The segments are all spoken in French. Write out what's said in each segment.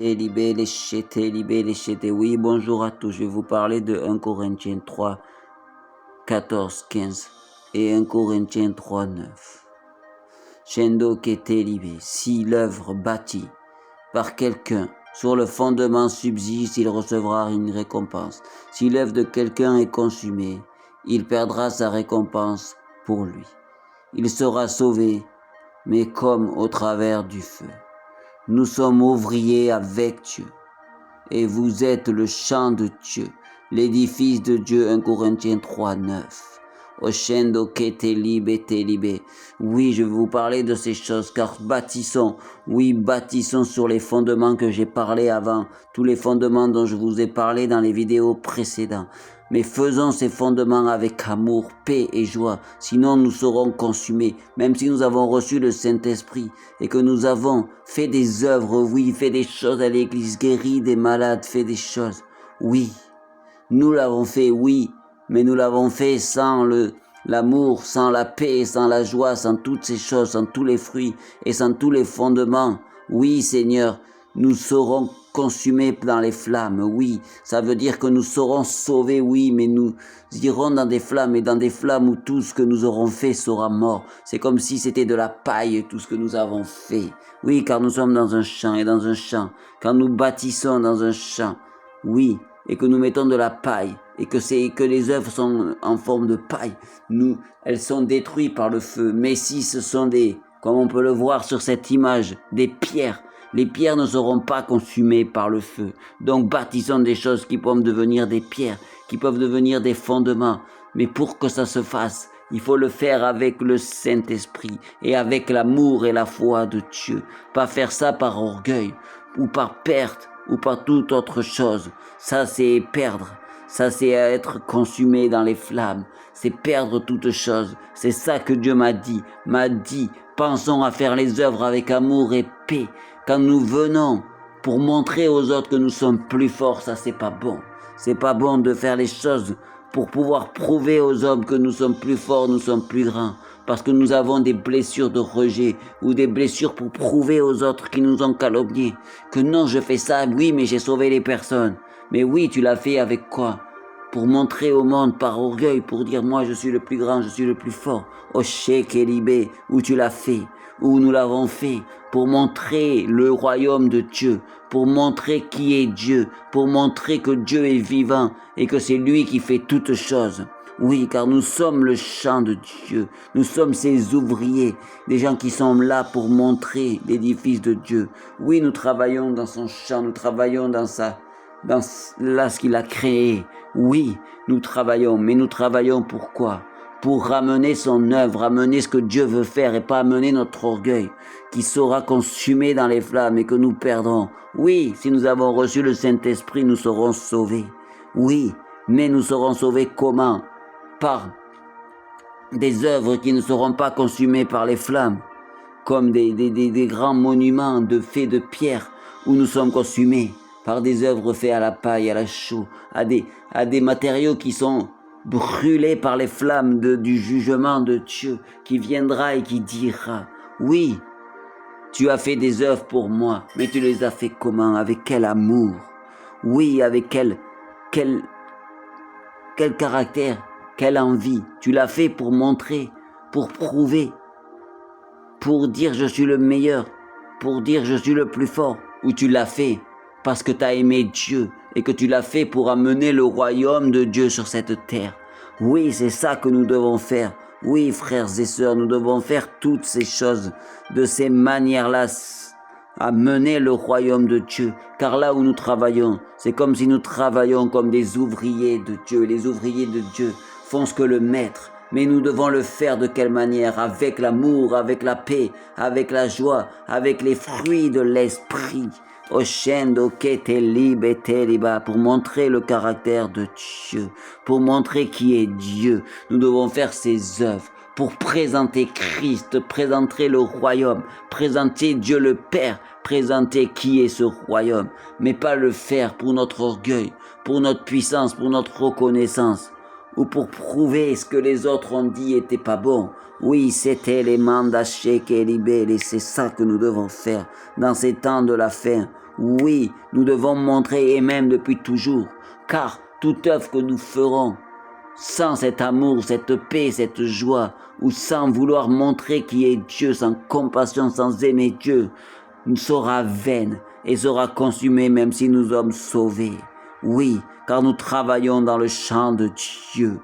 Libé, les chétés. Oui, bonjour à tous. Je vais vous parler de 1 Corinthiens 3, 14, 15 et 1 Corinthiens 3, 9. Shendo Kete Libé. Si l'œuvre bâtie par quelqu'un sur le fondement subsiste, il recevra une récompense. Si l'œuvre de quelqu'un est consumée, il perdra sa récompense pour lui. Il sera sauvé, mais comme au travers du feu. Nous sommes ouvriers avec Dieu. Et vous êtes le champ de Dieu, l'édifice de Dieu, 1 Corinthiens 3, 9. Oshendo kete libé. Oui, je vais vous parler de ces choses, car bâtissons sur les fondements que j'ai parlé avant, tous les fondements dont je vous ai parlé dans les vidéos précédentes. Mais faisons ces fondements avec amour, paix et joie, sinon nous serons consumés, même si nous avons reçu le Saint-Esprit et que nous avons fait des œuvres, oui, fait des choses à l'église, guéri des malades, fait des choses, oui, nous l'avons fait, oui, mais nous l'avons fait sans l'amour, sans la paix, sans la joie, sans toutes ces choses, sans tous les fruits et sans tous les fondements. Oui, Seigneur, nous serons consumés dans les flammes, oui, ça veut dire que nous serons sauvés, oui, mais nous irons dans des flammes, et dans des flammes où tout ce que nous aurons fait sera mort. C'est comme si c'était de la paille, tout ce que nous avons fait. Oui, car nous sommes dans un champ, et dans un champ, quand nous bâtissons dans un champ, oui, et que nous mettons de la paille, et que les œuvres sont en forme de paille, elles sont détruites par le feu. Mais si ce sont comme on peut le voir sur cette image, des pierres, les pierres ne seront pas consumées par le feu. Donc bâtissons des choses qui peuvent devenir des pierres, qui peuvent devenir des fondements. Mais pour que ça se fasse, il faut le faire avec le Saint-Esprit et avec l'amour et la foi de Dieu. Pas faire ça par orgueil ou par perte ou par toute autre chose. Ça, c'est perdre. Ça, c'est être consumé dans les flammes. C'est perdre toute chose. C'est ça que Dieu m'a dit. Pensons à faire les œuvres avec amour et paix. Quand nous venons pour montrer aux autres que nous sommes plus forts, ça, c'est pas bon. C'est pas bon de faire les choses pour pouvoir prouver aux hommes que nous sommes plus forts, nous sommes plus grands. Parce que nous avons des blessures de rejet ou des blessures pour prouver aux autres qui nous ont calomniés que non, je fais ça, oui, mais j'ai sauvé les personnes. Mais oui, tu l'as fait avec quoi? Pour montrer au monde par orgueil, pour dire moi je suis le plus grand, je suis le plus fort. Oshé Libé, où tu l'as fait, où nous l'avons fait, pour montrer le royaume de Dieu, pour montrer qui est Dieu, pour montrer que Dieu est vivant et que c'est lui qui fait toutes choses. Oui, car nous sommes le champ de Dieu, nous sommes ses ouvriers, des gens qui sont là pour montrer l'édifice de Dieu. Oui, nous travaillons dans son champ, nous travaillons dans là ce qu'il a créé. Oui, nous travaillons, mais nous travaillons pourquoi? Pour ramener son œuvre, ramener ce que Dieu veut faire et pas amener notre orgueil qui sera consumé dans les flammes et que nous perdrons. Oui, si nous avons reçu le Saint-Esprit, nous serons sauvés. Oui, mais nous serons sauvés comment? Par des œuvres qui ne seront pas consumées par les flammes, comme des grands monuments faits de pierre où nous sommes consumés par des œuvres faites à la paille, à la chaux, à des matériaux qui sont brûlés par les flammes du jugement de Dieu, qui viendra et qui dira, oui, tu as fait des œuvres pour moi, mais tu les as fait comment? Avec quel amour? Oui, avec quel caractère? Quelle envie? Tu l'as fait pour montrer, pour prouver, pour dire je suis le meilleur, pour dire je suis le plus fort, ou tu l'as fait parce que tu as aimé Dieu et que tu l'as fait pour amener le royaume de Dieu sur cette terre. Oui, c'est ça que nous devons faire. Oui, frères et sœurs, nous devons faire toutes ces choses de ces manières-là, à mener le royaume de Dieu. Car là où nous travaillons, c'est comme si nous travaillions comme des ouvriers de Dieu. Les ouvriers de Dieu font ce que le maître. Mais nous devons le faire de quelle manière? Avec l'amour, avec la paix, avec la joie, avec les fruits de l'esprit. Oshendo kete liba, pour montrer le caractère de Dieu, pour montrer qui est Dieu. Nous devons faire ses œuvres pour présenter Christ, présenter le royaume, présenter Dieu le Père, présenter qui est ce royaume, mais pas le faire pour notre orgueil, pour notre puissance, pour notre reconnaissance, ou pour prouver ce que les autres ont dit était pas bon. Oui, c'était les mandats et c'est ça que nous devons faire dans ces temps de la fin. Oui, nous devons montrer, et même depuis toujours, car toute œuvre que nous ferons, sans cet amour, cette paix, cette joie, ou sans vouloir montrer qui est Dieu, sans compassion, sans aimer Dieu, sera vaine et sera consumée même si nous sommes sauvés. Oui, car nous travaillons dans le champ de Dieu.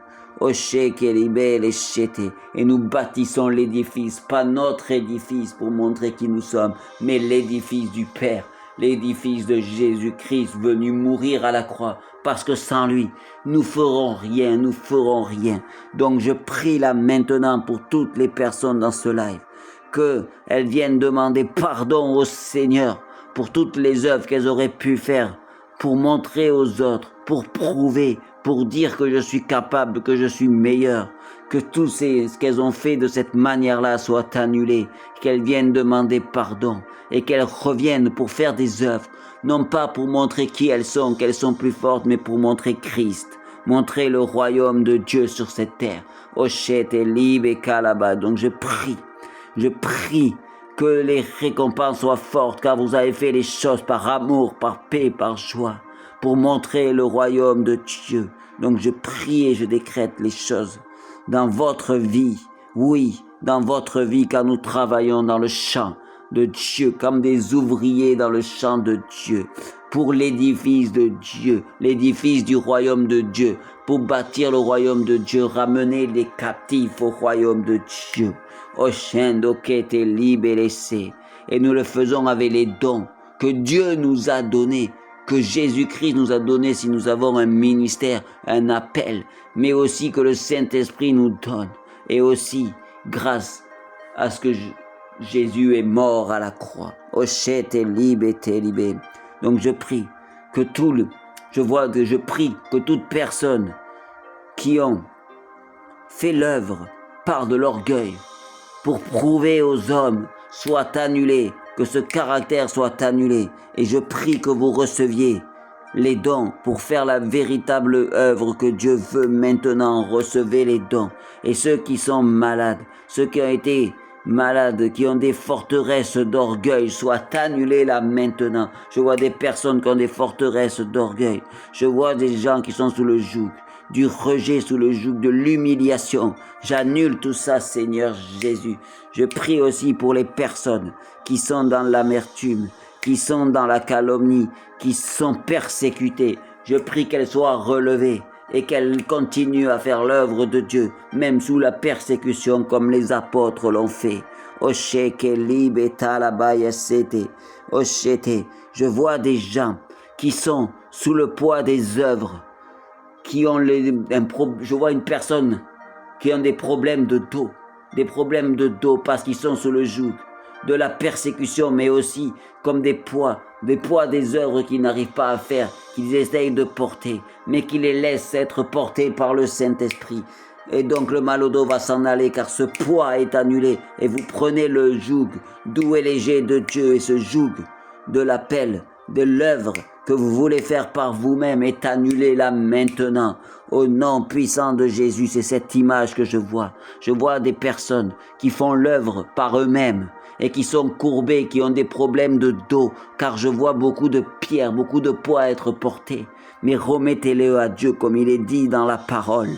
Et nous bâtissons l'édifice, pas notre édifice pour montrer qui nous sommes, mais l'édifice du Père, l'édifice de Jésus-Christ venu mourir à la croix, parce que sans lui, nous ferons rien. Donc je prie là maintenant pour toutes les personnes dans ce live, qu'elles viennent demander pardon au Seigneur pour toutes les œuvres qu'elles auraient pu faire, pour montrer aux autres, pour prouver, pour dire que je suis capable, que je suis meilleur, que tout ce qu'elles ont fait de cette manière-là soit annulé, qu'elles viennent demander pardon et qu'elles reviennent pour faire des œuvres, non pas pour montrer qui elles sont, qu'elles sont plus fortes, mais pour montrer Christ, montrer le royaume de Dieu sur cette terre. Ochet et Lib et Kalaba. Donc je prie que les récompenses soient fortes, car vous avez fait les choses par amour, par paix, par joie, pour montrer le royaume de Dieu. Donc je prie et je décrète les choses dans votre vie, oui, dans votre vie, car nous travaillons dans le champ de Dieu, comme des ouvriers dans le champ de Dieu, pour l'édifice de Dieu, l'édifice du royaume de Dieu, pour bâtir le royaume de Dieu, ramener les captifs au royaume de Dieu. Et nous le faisons avec les dons que Dieu nous a donnés, que Jésus-Christ nous a donnés si nous avons un ministère, un appel, mais aussi que le Saint-Esprit nous donne, et aussi grâce à ce que Jésus est mort à la croix. Donc je prie que je prie que toute personne qui ont fait l'œuvre par de l'orgueil pour prouver aux hommes soit annulé, que ce caractère soit annulé. Et je prie que vous receviez les dons pour faire la véritable œuvre que Dieu veut maintenant. Recevez les dons. Et ceux qui sont malades, ceux qui ont été malades, qui ont des forteresses d'orgueil, soient annulés là maintenant. Je vois des personnes qui ont des forteresses d'orgueil. Je vois des gens qui sont sous le joug du rejet, sous le joug de l'humiliation. J'annule tout ça, Seigneur Jésus. Je prie aussi pour les personnes qui sont dans l'amertume, qui sont dans la calomnie, qui sont persécutées. Je prie qu'elles soient relevées et qu'elles continuent à faire l'œuvre de Dieu, même sous la persécution comme les apôtres l'ont fait. Je vois des gens qui sont sous le poids des œuvres, qui ont je vois une personne qui ont des problèmes de dos parce qu'ils sont sous le joug de la persécution, mais aussi comme des poids des œuvres qu'ils n'arrivent pas à faire, qu'ils essayent de porter, mais qui les laissent être portés par le Saint-Esprit. Et donc le mal au dos va s'en aller, car ce poids est annulé, et vous prenez le joug doux et léger de Dieu, et ce joug de l'appel, de l'œuvre que vous voulez faire par vous-même est annulé là maintenant. Au nom puissant de Jésus, c'est cette image que je vois. Je vois des personnes qui font l'œuvre par eux-mêmes et qui sont courbés, qui ont des problèmes de dos, car je vois beaucoup de pierres, beaucoup de poids être portés. Mais remettez-les à Dieu comme il est dit dans la parole.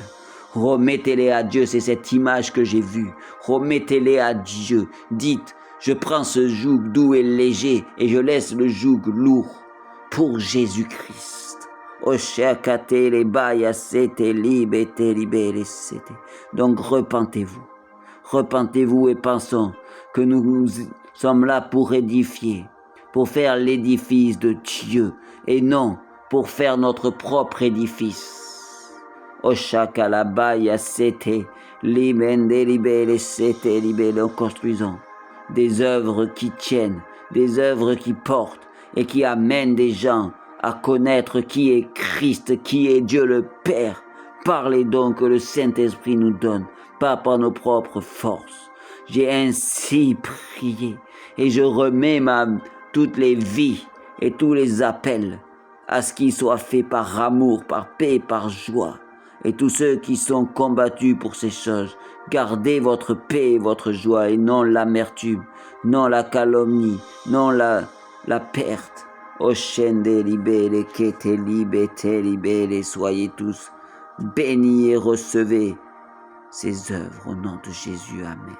Remettez-les à Dieu, c'est cette image que j'ai vue. Remettez-les à Dieu. Dites, je prends ce joug doux et léger et je laisse le joug lourd pour Jésus-Christ. Donc repentez-vous. Repentez-vous et pensons que nous sommes là pour édifier, pour faire l'édifice de Dieu et non pour faire notre propre édifice. Nous construisons des œuvres qui tiennent, des œuvres qui portent et qui amènent des gens à connaître qui est Christ, qui est Dieu le Père, par les dons que le Saint-Esprit nous donne, pas par nos propres forces. J'ai ainsi prié et je remets toutes les vies et tous les appels à ce qu'ils soient faits par amour, par paix, par joie. Et tous ceux qui sont combattus pour ces choses, gardez votre paix et votre joie et non l'amertume, non la calomnie, non la perte. Oshende libere, kete libete libere, soyez tous bénis et recevez ces œuvres au nom de Jésus. Amen.